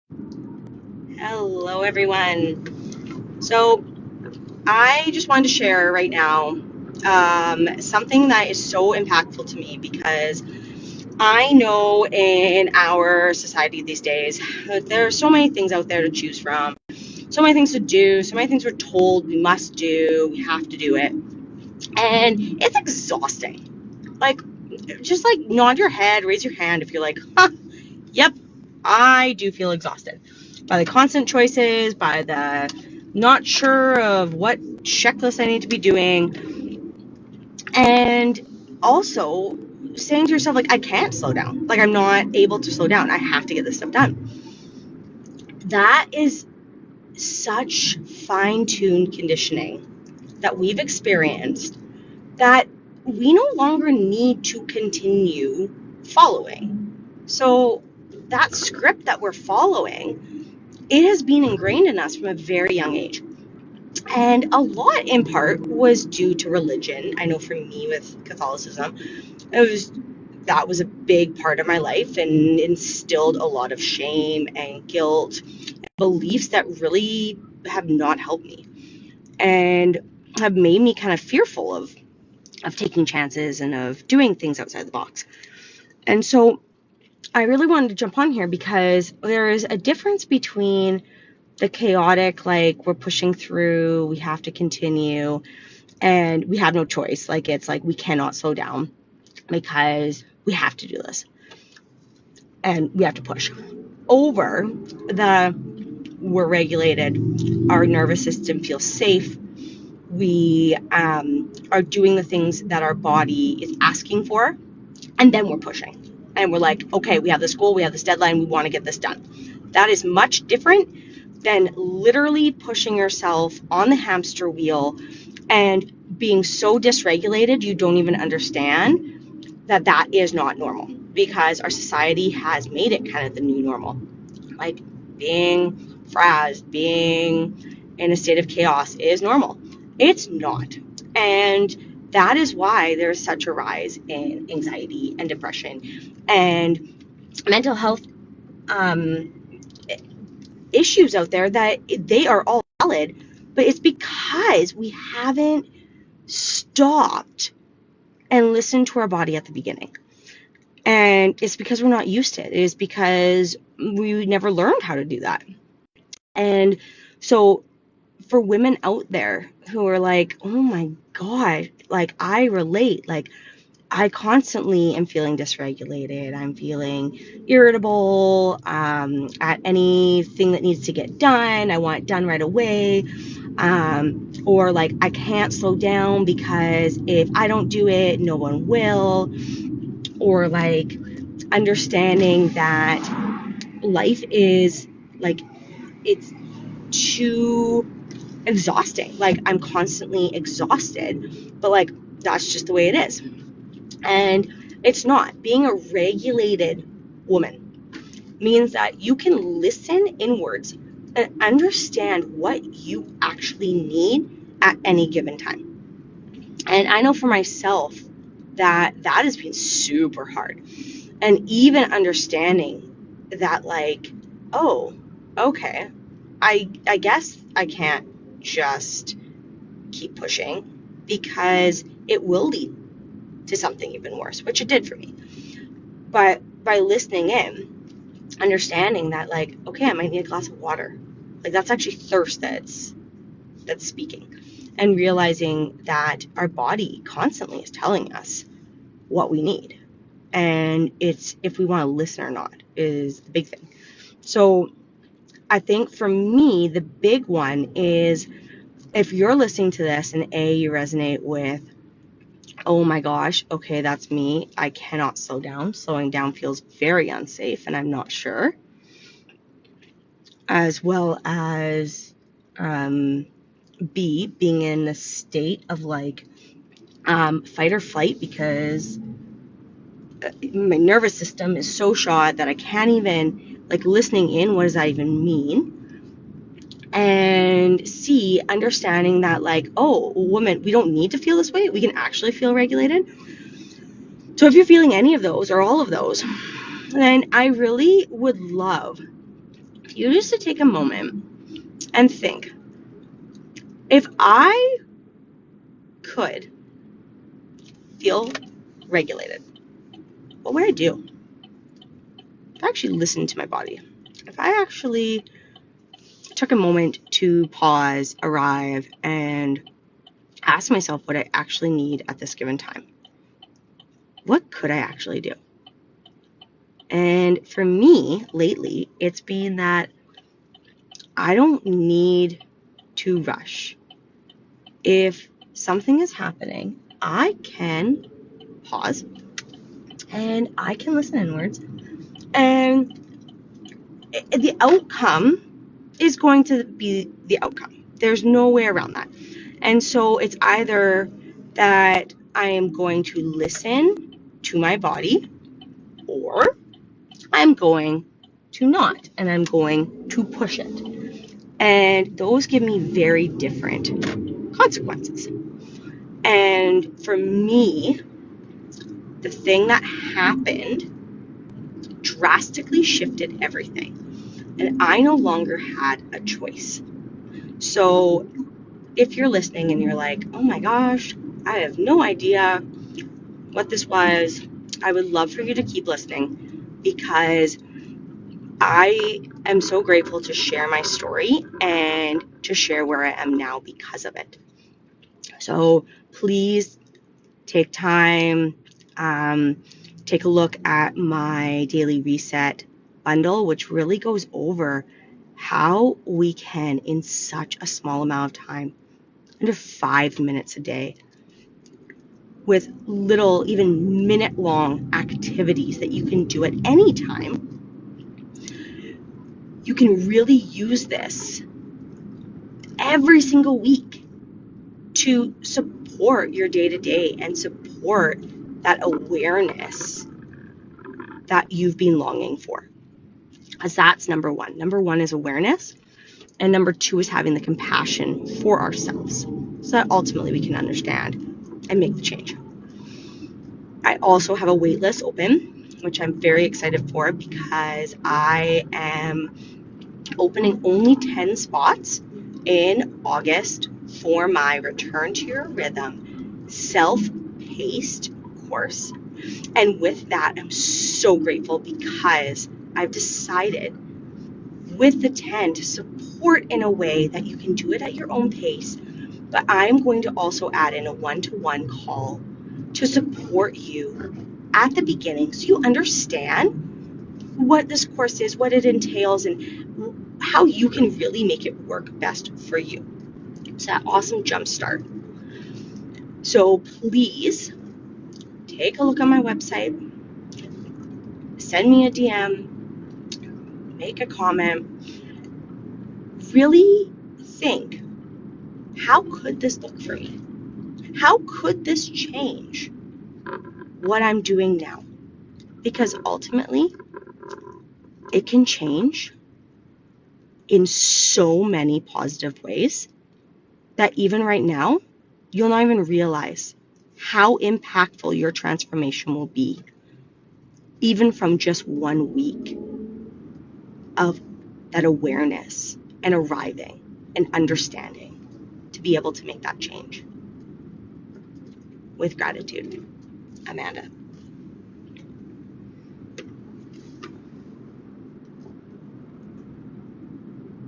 Hello, everyone. So, I just wanted to share right now something that is so impactful to me because I know in our society these days, there are so many things out there to choose from, so many things to do, so many things we're told we must do, we have to do it. And it's exhausting. Like, just like nod your head, raise your hand if you're like, huh, yep, I do feel exhausted by the constant choices, by the not sure of what checklist I need to be doing, and also saying to yourself, like, I can't slow down. Like, I'm not able to slow down. I have to get this stuff done. That is such fine tuned conditioning that we've experienced that we no longer need to continue following. So, that script that we're following, it has been ingrained in us from a very young age. And a lot in part was due to religion. I know for me with Catholicism, that was a big part of my life and instilled a lot of shame and guilt and beliefs that really have not helped me and have made me kind of fearful of taking chances and of doing things outside the box. And so I really wanted to jump on here because there is a difference between the chaotic, like we're pushing through, we have to continue, and we have no choice. Like it's like we cannot slow down because we have to do this and we have to push. Over the we're regulated, our nervous system feels safe, we are doing the things that our body is asking for, and then we're pushing. And we're like, okay, we have this goal, we have this deadline, we want to get this done. That is much different than literally pushing yourself on the hamster wheel and being so dysregulated you don't even understand that that is not normal, because our society has made it kind of the new normal. Like being frazzled, being in a state of chaos is normal. It's not. And that is why there's such a rise in anxiety and depression and mental health um, issues out there, that they are all valid, but it's because we haven't stopped and listened to our body at the beginning. And it's because we're not used to it. It is because we never learned how to do that. And so for women out there who are like, oh my God, like I relate, like I constantly am feeling dysregulated. I'm feeling irritable at anything that needs to get done. I want it done right away. Or like I can't slow down because if I don't do it, no one will. Or like understanding that life is like, it's too exhausting. Like I'm constantly exhausted, but like that's just the way it is. And it's not. Being a regulated woman means that you can listen inwards and understand what you actually need at any given time. And I know for myself that that has been super hard. And even understanding that, like, oh, okay, I guess I can't just keep pushing because it will lead to something even worse, which it did for me. But by listening in, understanding that, like, okay, I might need a glass of water. Like that's actually thirst that's speaking. And realizing that our body constantly is telling us what we need. And it's if we want to listen or not is the big thing. So I think for me, the big one is if you're listening to this and you resonate with, oh my gosh, okay, that's me. I cannot slow down. Slowing down feels very unsafe and I'm not sure. As well as being in a state of like fight or flight because my nervous system is so shot that I can't even, like, listening in, what does that even mean? And C, understanding that, like, oh, woman, we don't need to feel this way. We can actually feel regulated. So if you're feeling any of those or all of those, then I really would love you just to take a moment and think, if I could feel regulated, what would I do? If I actually listened to my body, if I actually took a moment to pause, arrive, and ask myself what I actually need at this given time, what could I actually do? And for me, lately, it's been that I don't need to rush. If something is happening, I can pause and I can listen inwards. And the outcome is going to be the outcome. There's no way around that. And so it's either that I am going to listen to my body, or I'm going to not, and I'm going to push it. And those give me very different consequences. And for me, the thing that happened drastically shifted everything. And I no longer had a choice. So if you're listening and you're like, oh my gosh, I have no idea what this was, I would love for you to keep listening, because I am so grateful to share my story and to share where I am now because of it. So please take time, take a look at my daily reset bundle, which really goes over how we can, in such a small amount of time, under 5 minutes a day, with little, even minute-long activities that you can do at any time, you can really use this every single week to support your day-to-day and support that awareness that you've been longing for. Because that's number one. Number one is awareness. And number two is having the compassion for ourselves, so that ultimately we can understand and make the change. I also have a wait list open, which I'm very excited for, because I am opening only 10 spots in August for my Return to Your Rhythm self-paced course. And with that, I'm so grateful, because I've decided with the 10 to support in a way that you can do it at your own pace. But I'm going to also add in a one-to-one call to support you at the beginning, so you understand what this course is, what it entails, and how you can really make it work best for you. It's that awesome jump start. So please take a look on my website, send me a DM, make a comment, really think, how could this look for me? How could this change what I'm doing now? Because ultimately, it can change in so many positive ways that even right now, you'll not even realize how impactful your transformation will be, even from just 1 week of that awareness and arriving and understanding to be able to make that change. With gratitude, Amanda.